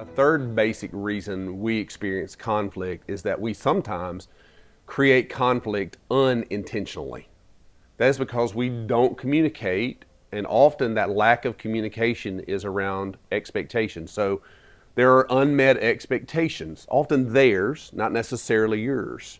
A third basic reason we experience conflict is that we sometimes create conflict unintentionally. That is because we don't communicate, and often that lack of communication is around expectations. So there are unmet expectations, often theirs, not necessarily yours.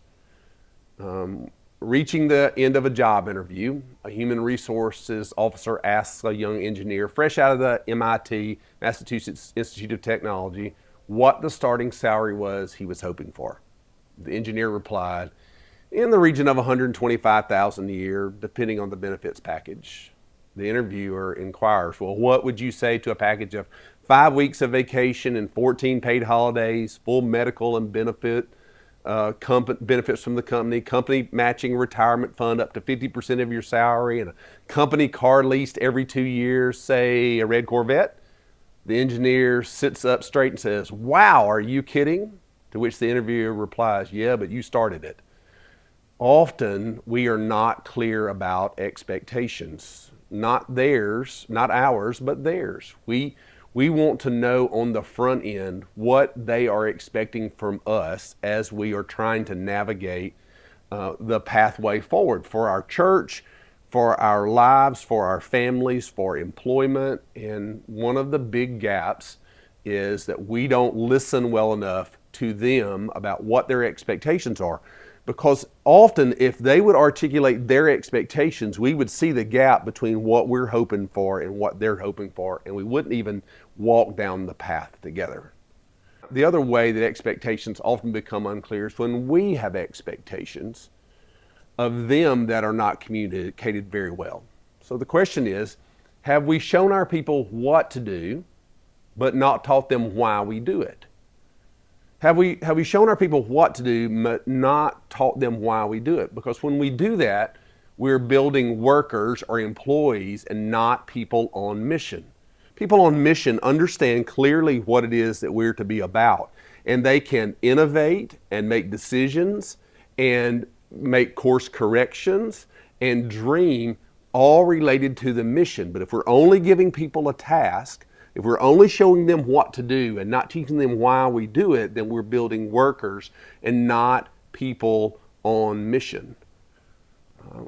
Reaching the end of a job interview, a human resources officer asks a young engineer fresh out of the MIT, Massachusetts Institute of Technology, what the starting salary was he was hoping for. The engineer replied, in the region of $125,000 a year, depending on the benefits package. The interviewer inquires, well, what would you say to a package of 5 weeks of vacation and 14 paid holidays, full medical and benefits from the company matching retirement fund up to 50% of your salary, and a company car leased every 2 years, say a red Corvette? The engineer sits up straight and says, wow, are you kidding? To which the interviewer replies, yeah, but you started it. Often we are not clear about expectations, not theirs, not ours, but theirs. We want to know on the front end what they are expecting from us as we are trying to navigate the pathway forward for our church, for our lives, for our families, for employment. And one of the big gaps is that we don't listen well enough to them about what their expectations are. Because often if they would articulate their expectations, we would see the gap between what we're hoping for and what they're hoping for, and we wouldn't even walk down the path together. The other way that expectations often become unclear is when we have expectations of them that are not communicated very well. So the question is, have we shown our people what to do, but not taught them why we do it? Have we shown our people what to do, but not taught them why we do it? Because when we do that, we're building workers or employees and not people on mission. People on mission understand clearly what it is that we're to be about, and they can innovate and make decisions and make course corrections and dream, all related to the mission. But if we're only giving people a task, if we're only showing them what to do and not teaching them why we do it, then we're building workers and not people on mission.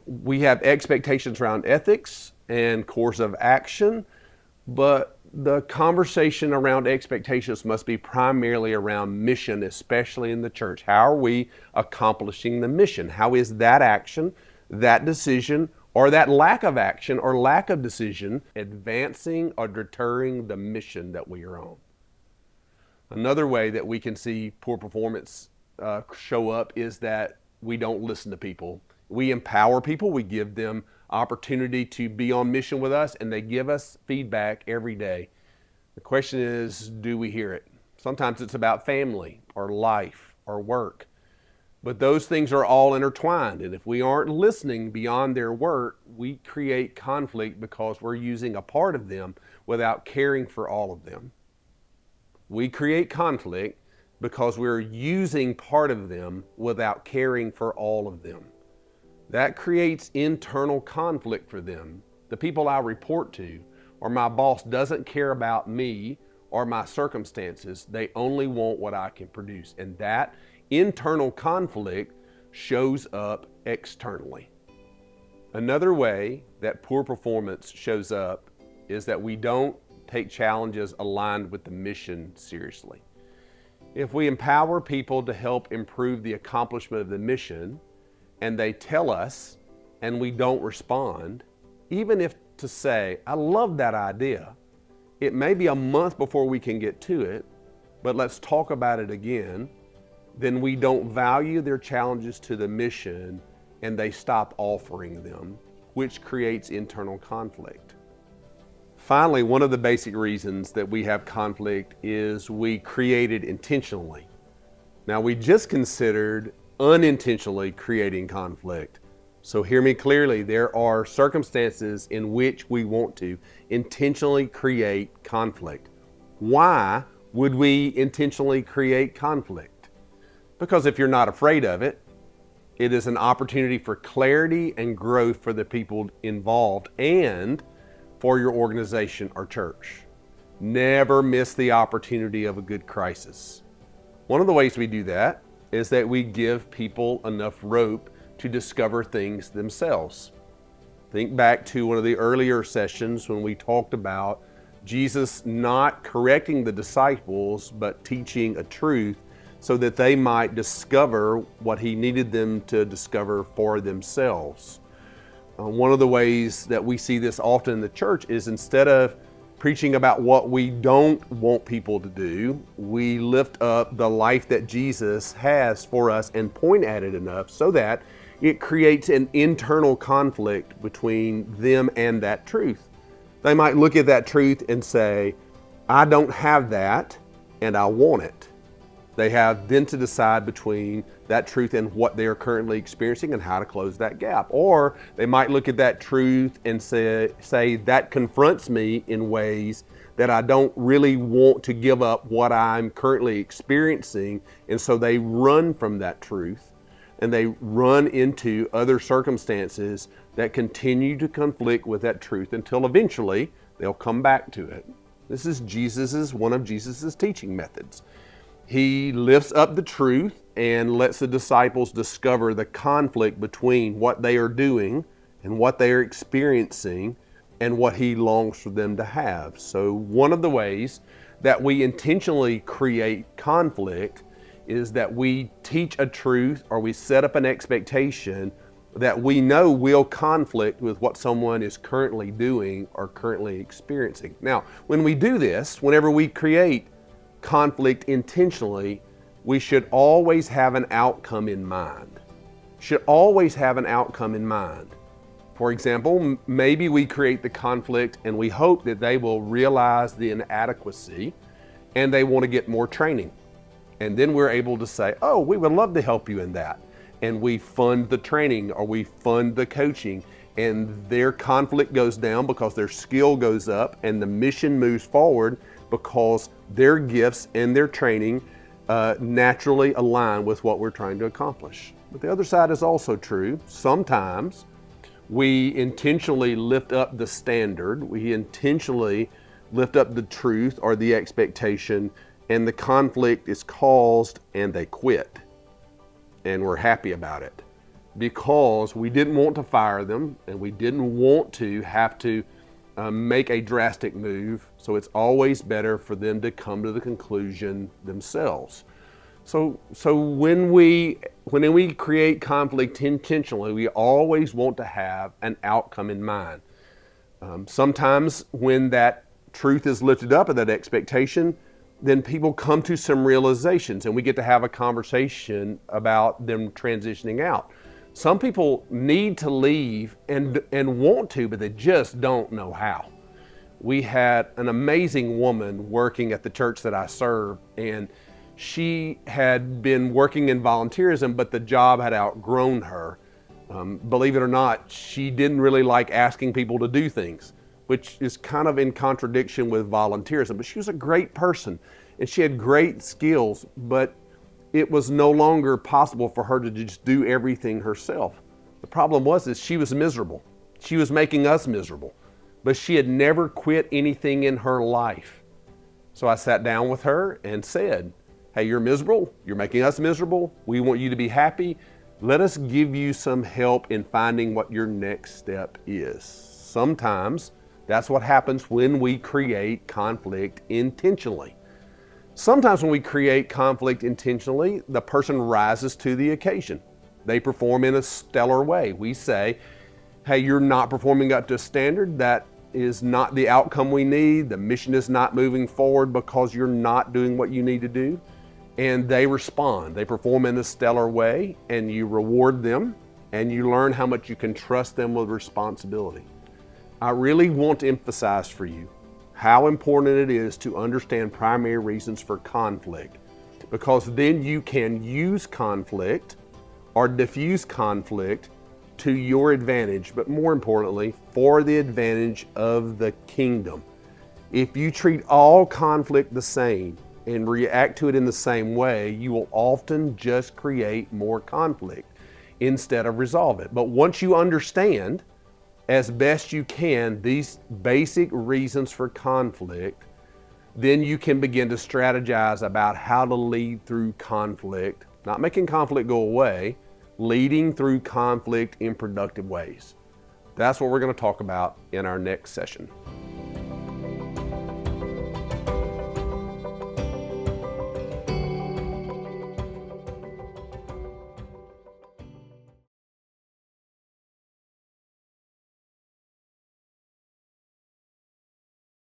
We have expectations around ethics and course of action, but the conversation around expectations must be primarily around mission, especially in the church. How are we accomplishing the mission? How is that action, that decision, or that lack of action or lack of decision advancing or deterring the mission that we are on? Another way that we can see poor performance show up is that we don't listen to people. We empower people, we give them opportunity to be on mission with us, and they give us feedback every day. The question is, do we hear it? Sometimes it's about family or life or work. But those things are all intertwined, and if we aren't listening beyond their work, we create conflict because we're using a part of them without caring for all of them. We create conflict because we're using part of them without caring for all of them. That creates internal conflict for them. The people I report to, or my boss doesn't care about me or my circumstances. They only want what I can produce, and that internal conflict shows up externally. Another way that poor performance shows up is that we don't take challenges aligned with the mission seriously. If we empower people to help improve the accomplishment of the mission, and they tell us and we don't respond, even if to say, I love that idea, it may be a month before we can get to it, but let's talk about it again, then we don't value their challenges to the mission and they stop offering them, which creates internal conflict. Finally, one of the basic reasons that we have conflict is we create it intentionally. Now, we just considered unintentionally creating conflict. So hear me clearly, there are circumstances in which we want to intentionally create conflict. Why would we intentionally create conflict? Because if you're not afraid of it, it is an opportunity for clarity and growth for the people involved and for your organization or church. Never miss the opportunity of a good crisis. One of the ways we do that is that we give people enough rope to discover things themselves. Think back to one of the earlier sessions when we talked about Jesus not correcting the disciples, but teaching a truth so that they might discover what he needed them to discover for themselves. One of the ways that we see this often in the church is instead of preaching about what we don't want people to do, we lift up the life that Jesus has for us and point at it enough so that it creates an internal conflict between them and that truth. They might look at that truth and say, I don't have that and I want it. They have then to decide between that truth and what they are currently experiencing and how to close that gap. Or they might look at that truth and say that confronts me in ways that I don't really want to give up what I'm currently experiencing. And so they run from that truth and they run into other circumstances that continue to conflict with that truth until eventually they'll come back to it. This is one of Jesus's teaching methods. He lifts up the truth and lets the disciples discover the conflict between what they are doing and what they are experiencing and what he longs for them to have. So one of the ways that we intentionally create conflict is that we teach a truth or we set up an expectation that we know will conflict with what someone is currently doing or currently experiencing. Now, when we do this, whenever we create conflict intentionally, we should always have an outcome in mind. Should always have an outcome in mind. For example, maybe we create the conflict and we hope that they will realize the inadequacy and they want to get more training. And then we're able to say, oh, we would love to help you in that. And we fund the training or we fund the coaching, and their conflict goes down because their skill goes up and the mission moves forward because their gifts and their training naturally align with what we're trying to accomplish. But the other side is also true. Sometimes we intentionally lift up the standard, we intentionally lift up the truth or the expectation, and the conflict is caused and they quit. And we're happy about it because we didn't want to fire them and we didn't want to have to make a drastic move. So it's always better for them to come to the conclusion themselves. So when we create conflict intentionally, we always want to have an outcome in mind. Sometimes when that truth is lifted up and that expectation, then people come to some realizations and we get to have a conversation about them transitioning out. Some people need to leave and want to, but they just don't know how. We had an amazing woman working at the church that I serve, and she had been working in volunteerism, but the job had outgrown her. Believe it or not, she didn't really like asking people to do things, which is kind of in contradiction with volunteerism. But she was a great person and she had great skills, but it was no longer possible for her to just do everything herself. The problem was she was miserable. She was making us miserable, but she had never quit anything in her life. So I sat down with her and said, hey, you're miserable. You're making us miserable. We want you to be happy. Let us give you some help in finding what your next step is. Sometimes that's what happens when we create conflict intentionally. Sometimes when we create conflict intentionally, the person rises to the occasion. They perform in a stellar way. We say, hey, you're not performing up to standard. That is not the outcome we need. The mission is not moving forward because you're not doing what you need to do. And they respond. They perform in a stellar way, and you reward them, and you learn how much you can trust them with responsibility. I really want to emphasize for you how important it is to understand primary reasons for conflict, because then you can use conflict or diffuse conflict to your advantage, but more importantly, for the advantage of the kingdom. If you treat all conflict the same and react to it in the same way, you will often just create more conflict instead of resolve it. But once you understand as best you can these basic reasons for conflict, then you can begin to strategize about how to lead through conflict, not making conflict go away, leading through conflict in productive ways. That's what we're going to talk about in our next session.